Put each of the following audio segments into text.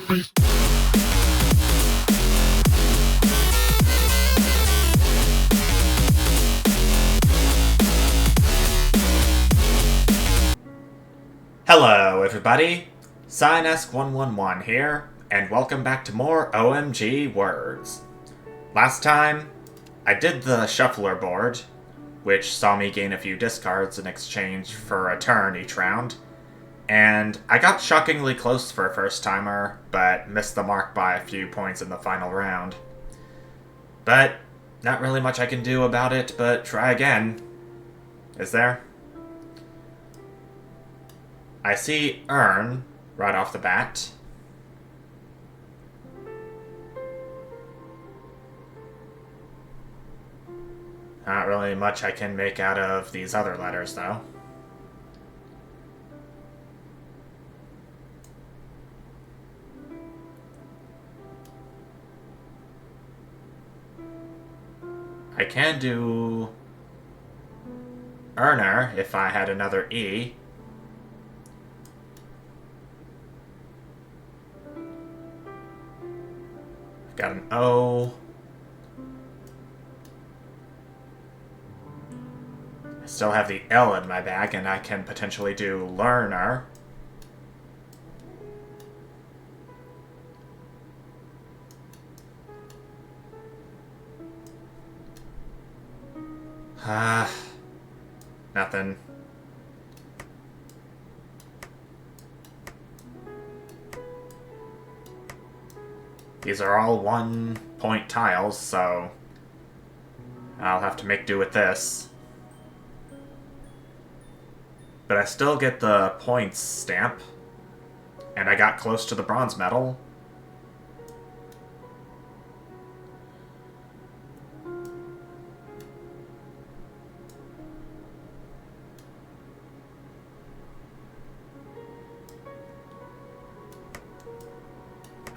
Hello, everybody. Signesk111 here, and welcome back to more OMG words. Last time, I did the shuffler board, which saw me gain a few discards in exchange for a turn each round, and I got shockingly close for a first-timer, but missed the mark by a few points in the final round. But not really much I can do about it, but try again. Is there? I see earn right off the bat. Not really much I can make out of these other letters, though. I can do earner if I had another E. Got an O. I still have the L in my bag, and I can potentially do learner. Nothing. These are all 1-point tiles, so I'll have to make do with this. But I still get the points stamp, and I got close to the bronze medal.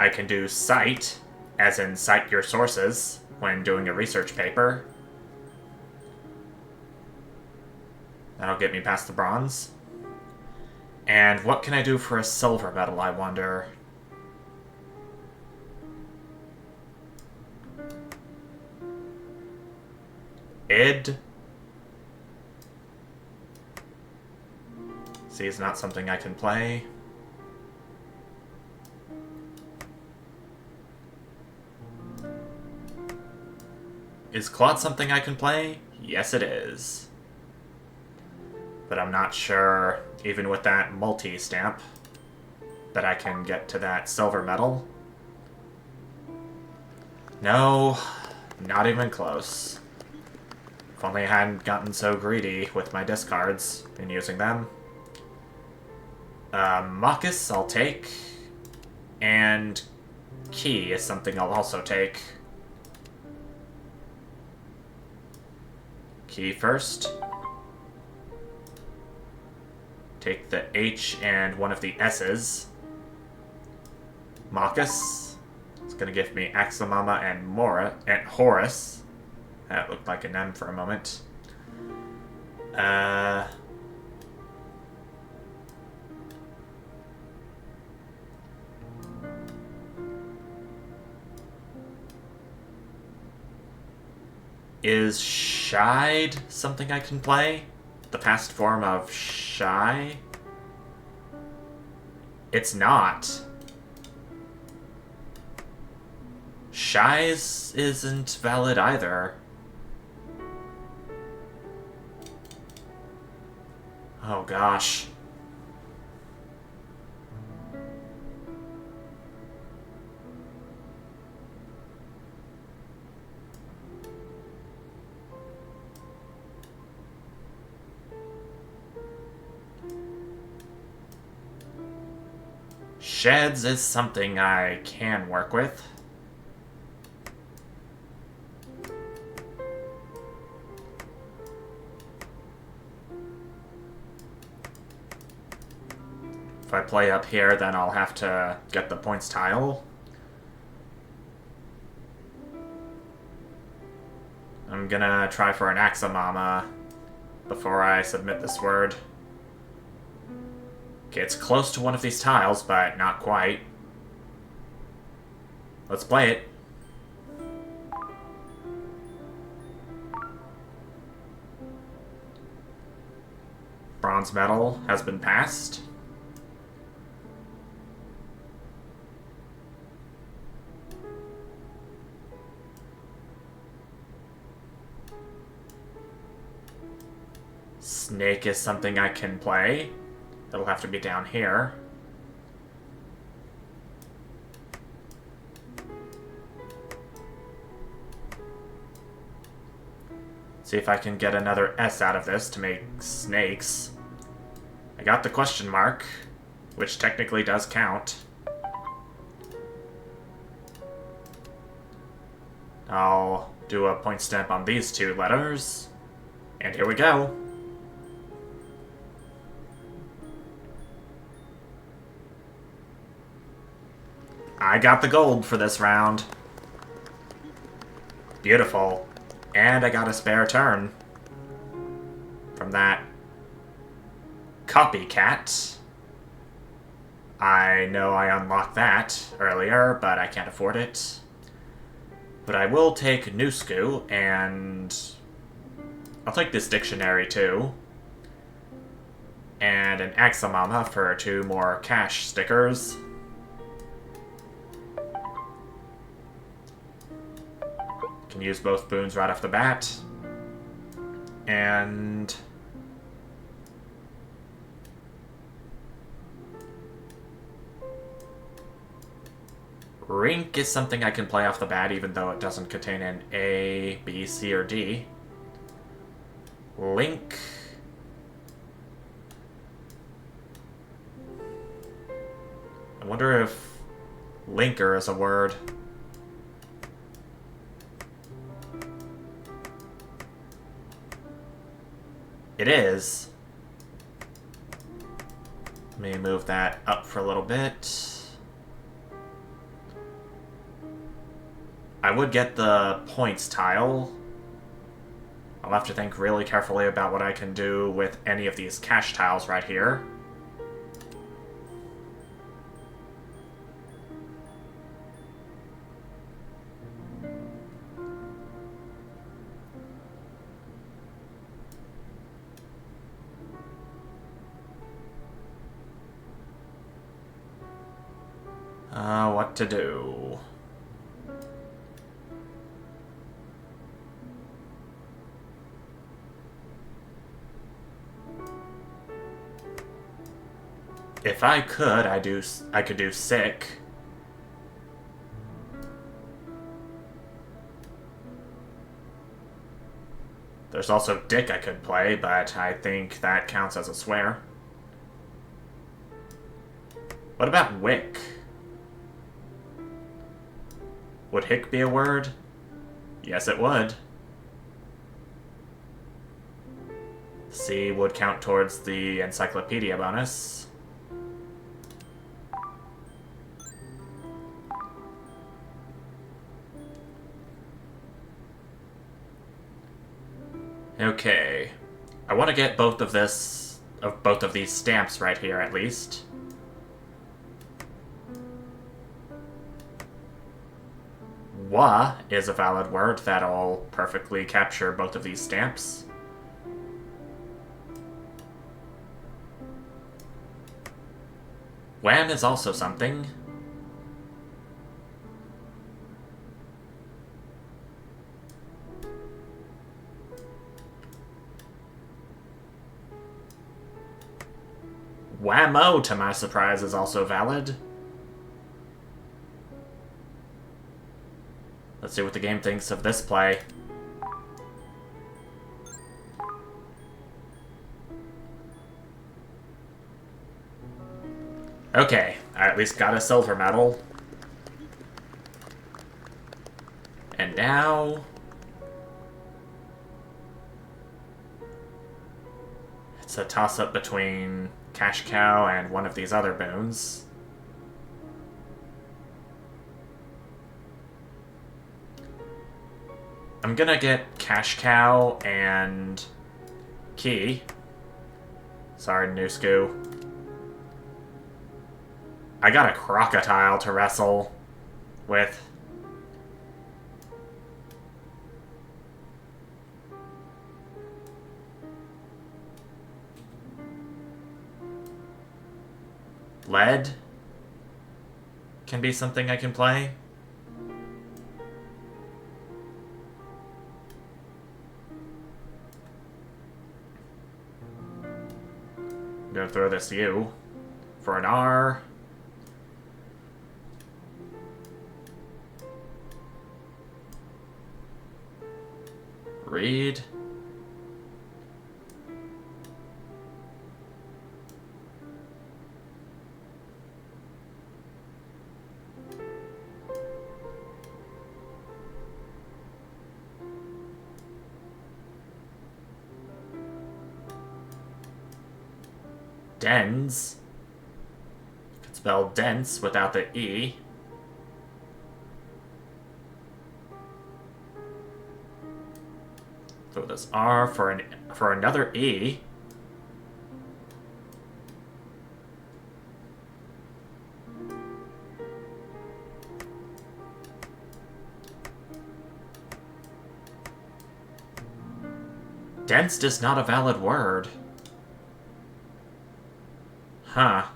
I can do cite, as in cite your sources, when doing a research paper. That'll get me past the bronze. And what can I do for a silver medal, I wonder? Id. See, it's not something I can play. Is Claude something I can play? Yes, it is. But I'm not sure, even with that multi-stamp, that I can get to that silver medal. No, not even close. If only I hadn't gotten so greedy with my discards and using them. Machus I'll take, and Key is something I'll also take. Key first. Take the H and one of the S's. Machus. It's gonna give me Axamama and Horus. That looked like an M for a moment. Is Shied something I can play? The past form of Shy? It's not. Shy's isn't valid either. Oh gosh. Sheds is something I can work with. If I play up here, then I'll have to get the points tile. I'm gonna try for an Axamama before I submit this word. Okay, it's close to one of these tiles, but not quite. Let's play it. Bronze medal has been passed. Snake is something I can play. It'll have to be down here. See if I can get another S out of this to make snakes. I got the question mark, which technically does count. I'll do a point stamp on these two letters. And here we go. I got the gold for this round. Beautiful. And I got a spare turn from that copycat. I know I unlocked that earlier, but I can't afford it. But I will take Nusku, and I'll take this dictionary too. And an Axamama for 2 more cash stickers. Can use both boons right off the bat. And Rink is something I can play off the bat, even though it doesn't contain an A, B, C, or D. Link. I wonder if linker is a word. It is. Let me move that up for a little bit. I would get the points tile. I'll have to think really carefully about what I can do with any of these cash tiles right here. What to do? If I could, I could do sick. There's also dick I could play, but I think that counts as a swear. What about wick? Would hick be a word? Yes, it would. C would count towards the encyclopedia bonus. Okay. I want to get both of these stamps right here, at least. Wa is a valid word that'll perfectly capture both of these stamps. Wham is also something. Whammo, to my surprise, is also valid. Let's see what the game thinks of this play. Okay, I at least got a silver medal. And now... it's a toss-up between Cash Cow and one of these other boons. I'm gonna get Cash Cow and Key. Sorry, Nusku. I got a crocodile to wrestle with. Lead can be something I can play. I'm gonna throw this U for an R. Read. Dens. You could spell dense without the E. Throw this R for another E. Dense is not a valid word. Huh.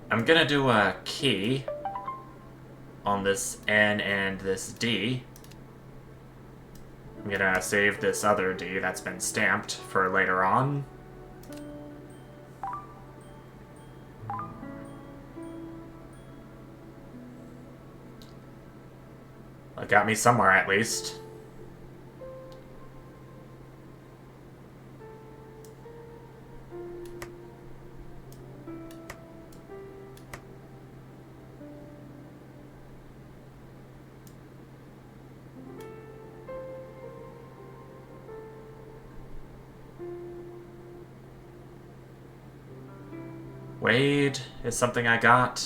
I'm gonna do a key on this N and this D. I'm gonna save this other D that's been stamped for later on. That got me somewhere at least. Wade is something I got.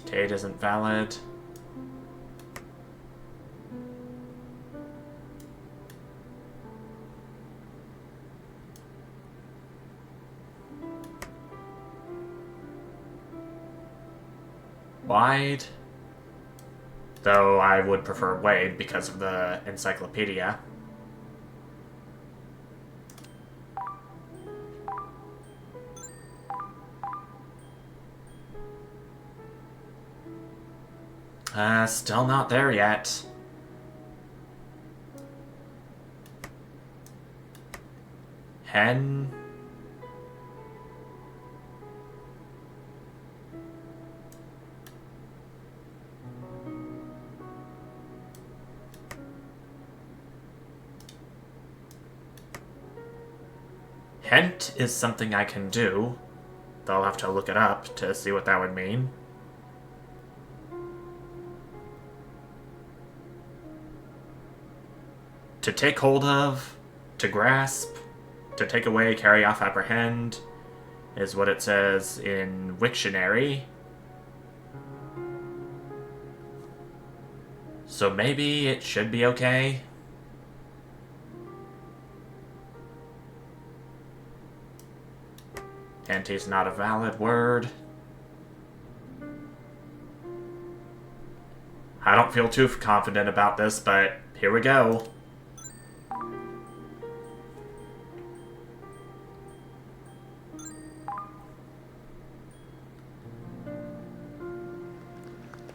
Tate isn't valid. Wide. Though I would prefer Wade because of the encyclopedia. Still not there yet. Hen. Hent is something I can do, though I'll have to look it up to see what that would mean. To take hold of, to grasp, to take away, carry off, apprehend, is what it says in Wiktionary. So maybe it should be okay. Anti's not a valid word. I don't feel too confident about this, but here we go.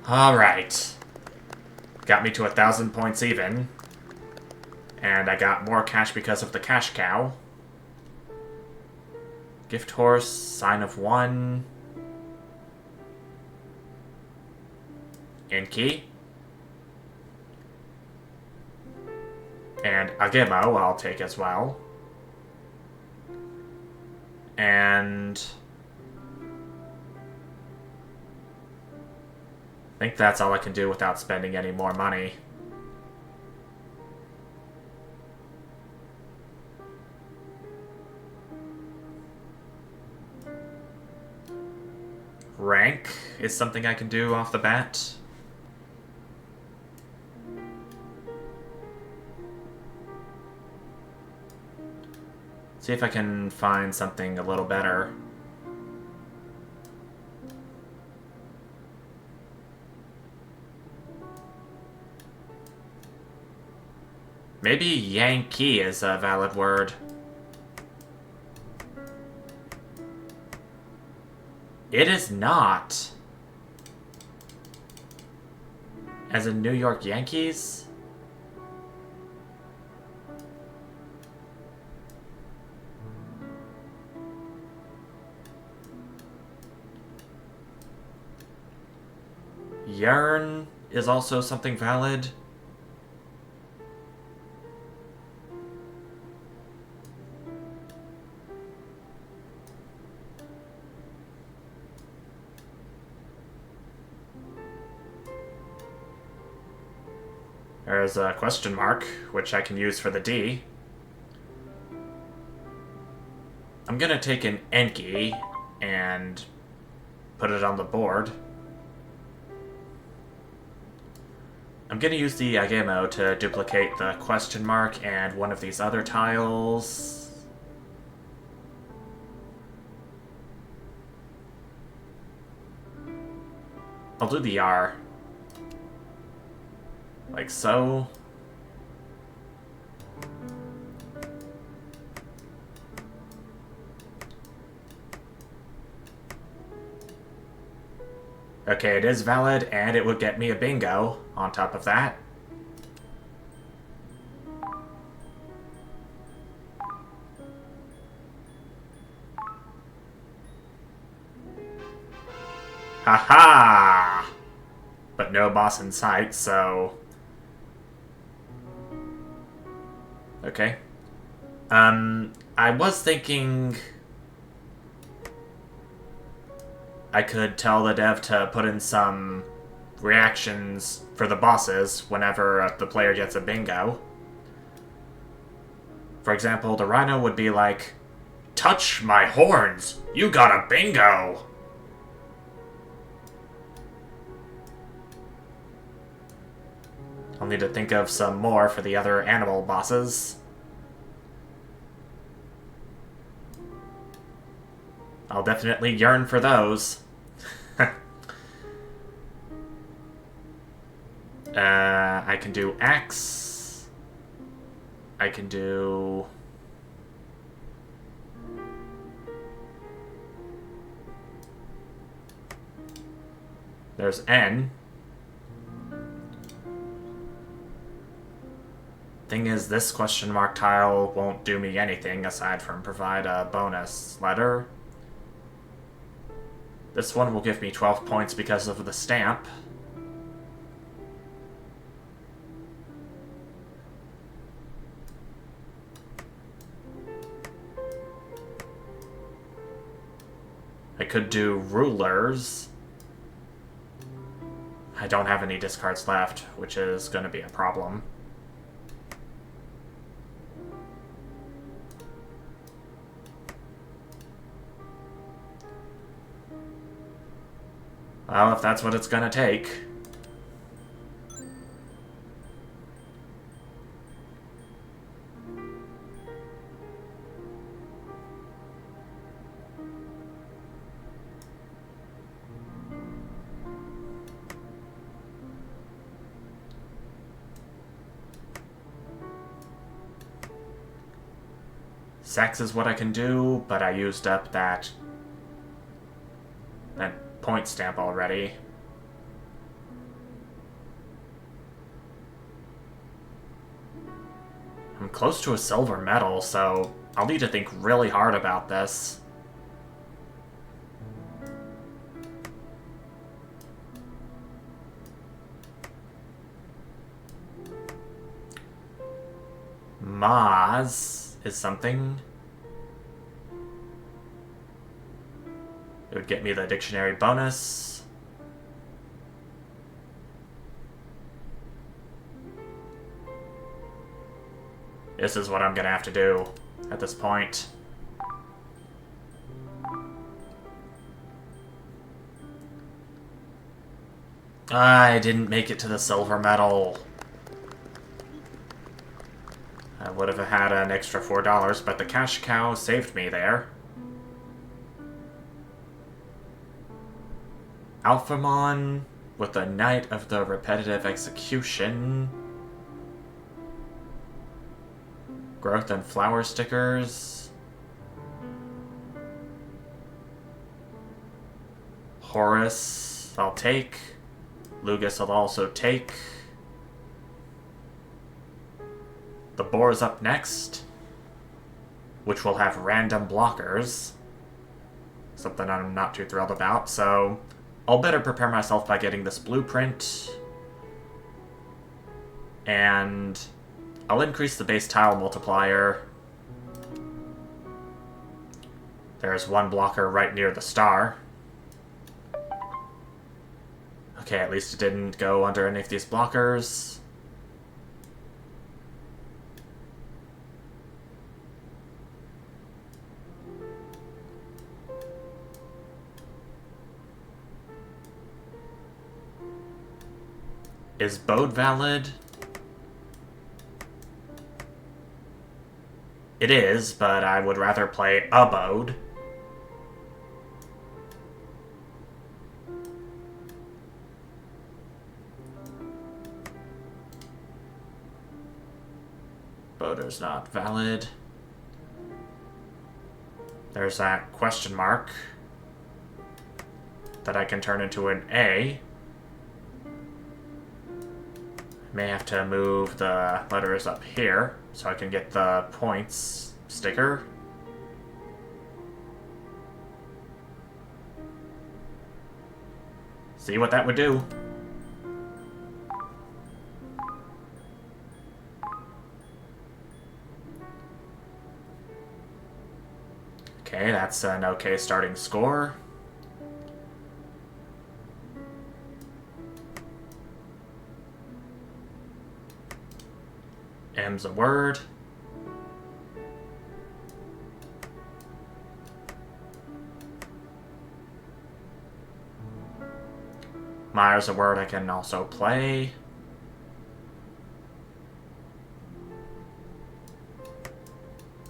Alright. Got me to 1,000 points even. And I got more cash because of the cash cow. Gift horse, sign of one. Inky. And a Gimmo I'll take as well. And I think that's all I can do without spending any more money. Rank is something I can do off the bat. See if I can find something a little better. Maybe Yankee is a valid word. It is not. As in New York Yankees? Yearn is also something valid. There's a question mark, which I can use for the D. I'm gonna take an Enki and put it on the board. I'm gonna use the Agemo to duplicate the question mark and one of these other tiles. I'll do the R. Like so. Okay, it is valid, and it would get me a bingo on top of that. Haha! But no boss in sight, so... Okay. I was thinking... I could tell the dev to put in some reactions for the bosses whenever the player gets a bingo. For example, the Rhino would be like, "Touch my horns! You got a bingo!" I'll need to think of some more for the other animal bosses. I'll definitely yearn for those. I can do X. I can do... There's N. Thing is, this question mark tile won't do me anything aside from provide a bonus letter. This one will give me 12 points because of the stamp. I could do rulers. I don't have any discards left, which is going to be a problem. Well, if that's what it's gonna take. Sex is what I can do, but I used up that point stamp already. I'm close to a silver medal, so I'll need to think really hard about this. Maz is something. It would get me the dictionary bonus. This is what I'm gonna have to do at this point. I didn't make it to the silver medal. I would have had an extra $4, but the cash cow saved me there. Alphamon with the Knight of the Repetitive Execution. Growth and flower stickers. Horus, I'll take. Lugus, I'll also take. The boar's up next, which will have random blockers. Something I'm not too thrilled about, so I'll better prepare myself by getting this blueprint. And I'll increase the base tile multiplier. There's one blocker right near the star. Okay, at least it didn't go under any of these blockers. Is Bode valid? It is, but I would rather play a Bode. Bode's not valid. There's that question mark that I can turn into an A. May have to move the letters up here so I can get the points sticker. See what that would do. Okay, that's an okay starting score. M's a word. Myers a word I can also play.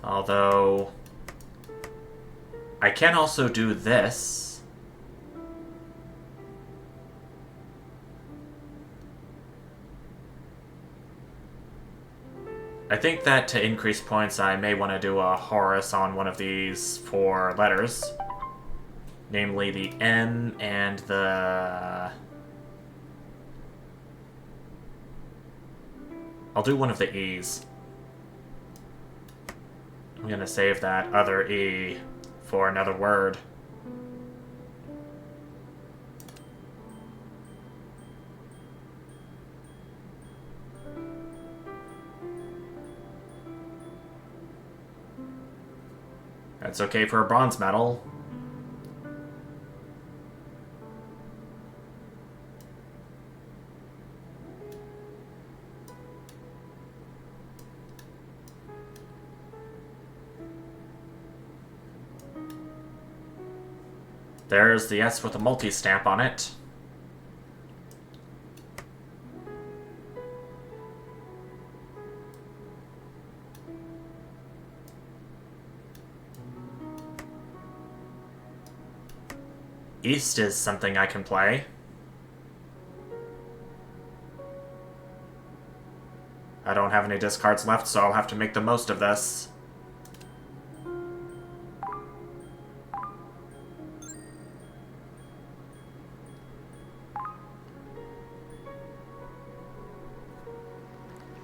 Although I can also do this. I think that to increase points, I may want to do a Horus on one of these 4 letters. Namely the M and the... I'll do one of the E's. I'm gonna save that other E for another word. That's okay for a bronze medal. There's the S with a multi-stamp on it. East is something I can play. I don't have any discards left, so I'll have to make the most of this.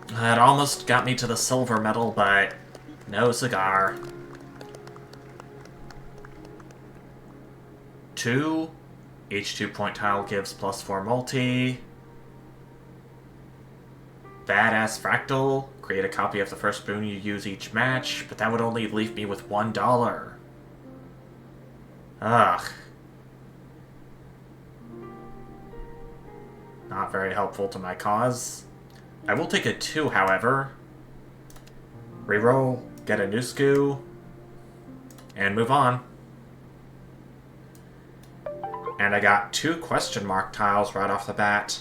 It almost got me to the silver medal, but no cigar. 2. Each 2-point tile gives +4 multi. Badass Fractal. Create a copy of the first boon you use each match, but that would only leave me with $1. Ugh. Not very helpful to my cause. I will take a 2, however. Reroll, get a new SKU, and move on. And I got 2 question mark tiles right off the bat.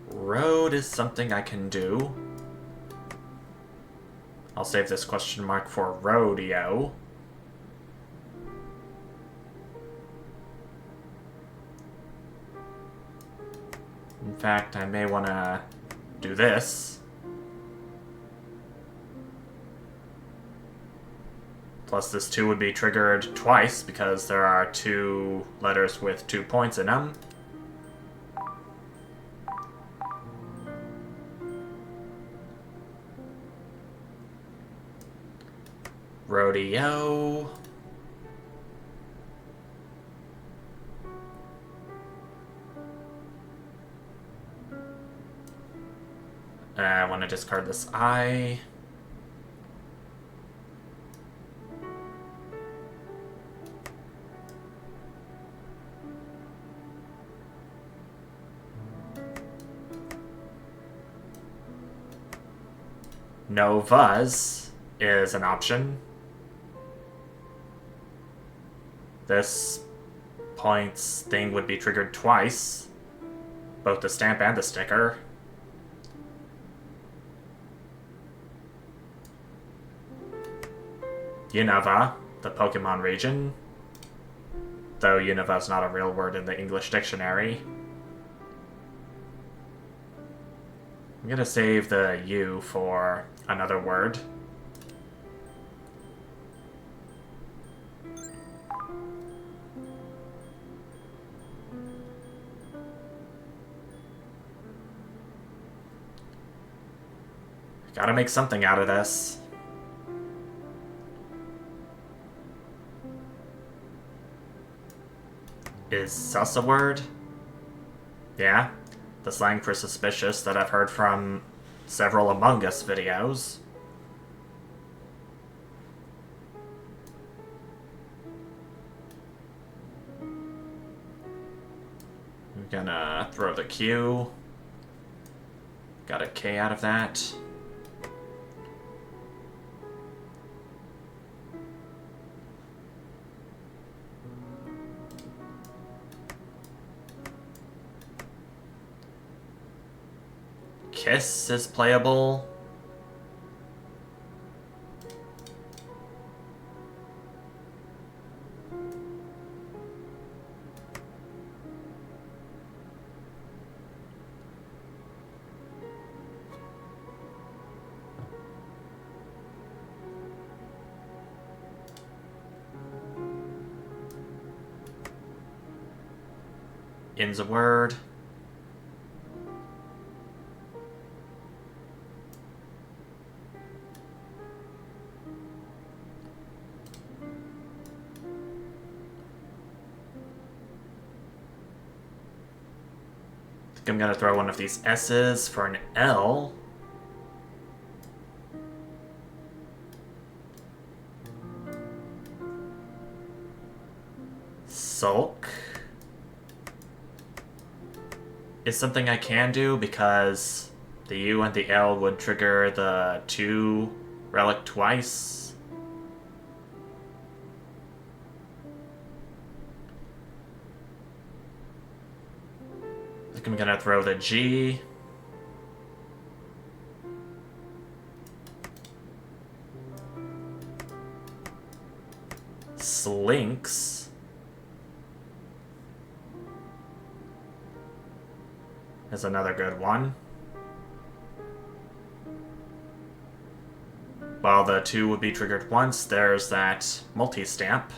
Road is something I can do. I'll save this question mark for rodeo. In fact, I may want to do this. Plus this 2 would be triggered twice because there are 2 letters with 2 points in them. Rodeo. I want to discard this I. Novas is an option. This points thing would be triggered twice. Both the stamp and the sticker. Unova, the Pokemon region. Though Unova is not a real word in the English dictionary. I'm gonna save the U for another word. Gotta make something out of this. Is sus a word? Yeah. The slang for suspicious that I've heard from several Among Us videos. I'm gonna throw the Q. Got a K out of that. Kiss is playable. In's a word. I'm gonna throw one of these S's for an L. Sulk is something I can do because the U and the L would trigger the 2 relic twice. I'm gonna throw the G. Slinks. Is another good one. While the 2 would be triggered once, there's that multi-stamp.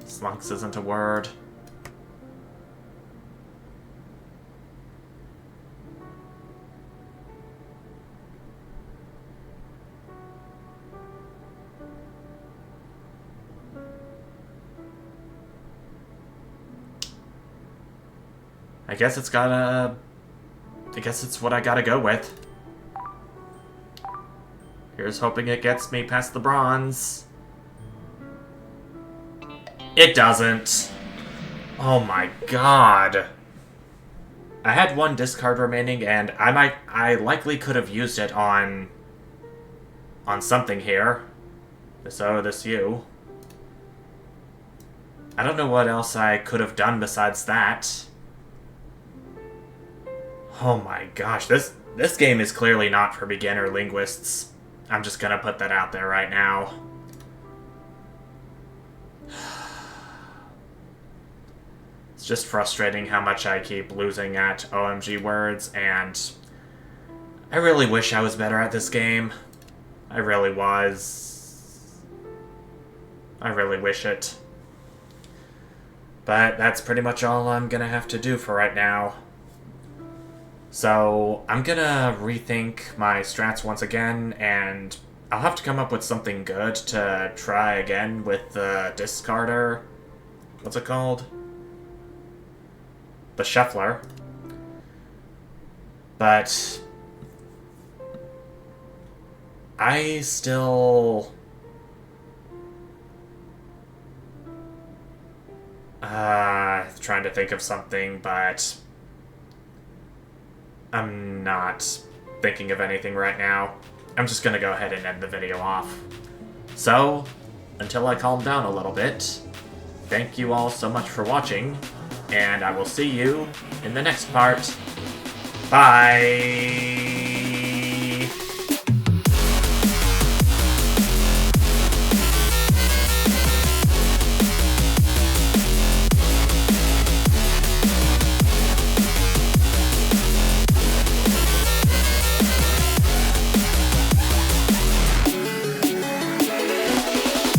Slunks isn't a word. I guess it's what I gotta go with. Here's hoping it gets me past the bronze. It doesn't. Oh my god. I had 1 discard remaining, and I likely could have used it on something here. So this U. I don't know what else I could have done besides that. Oh my gosh, this game is clearly not for beginner linguists. I'm just gonna put that out there right now. It's just frustrating how much I keep losing at OMG words, and I really wish I was better at this game. I really was. I really wish it. But that's pretty much all I'm gonna have to do for right now. So I'm gonna rethink my strats once again, and I'll have to come up with something good to try again with the discarder. What's it called? The shuffler. But I still... trying to think of something, but I'm not thinking of anything right now. I'm just gonna go ahead and end the video off. So, until I calm down a little bit, thank you all so much for watching, and I will see you in the next part. Bye!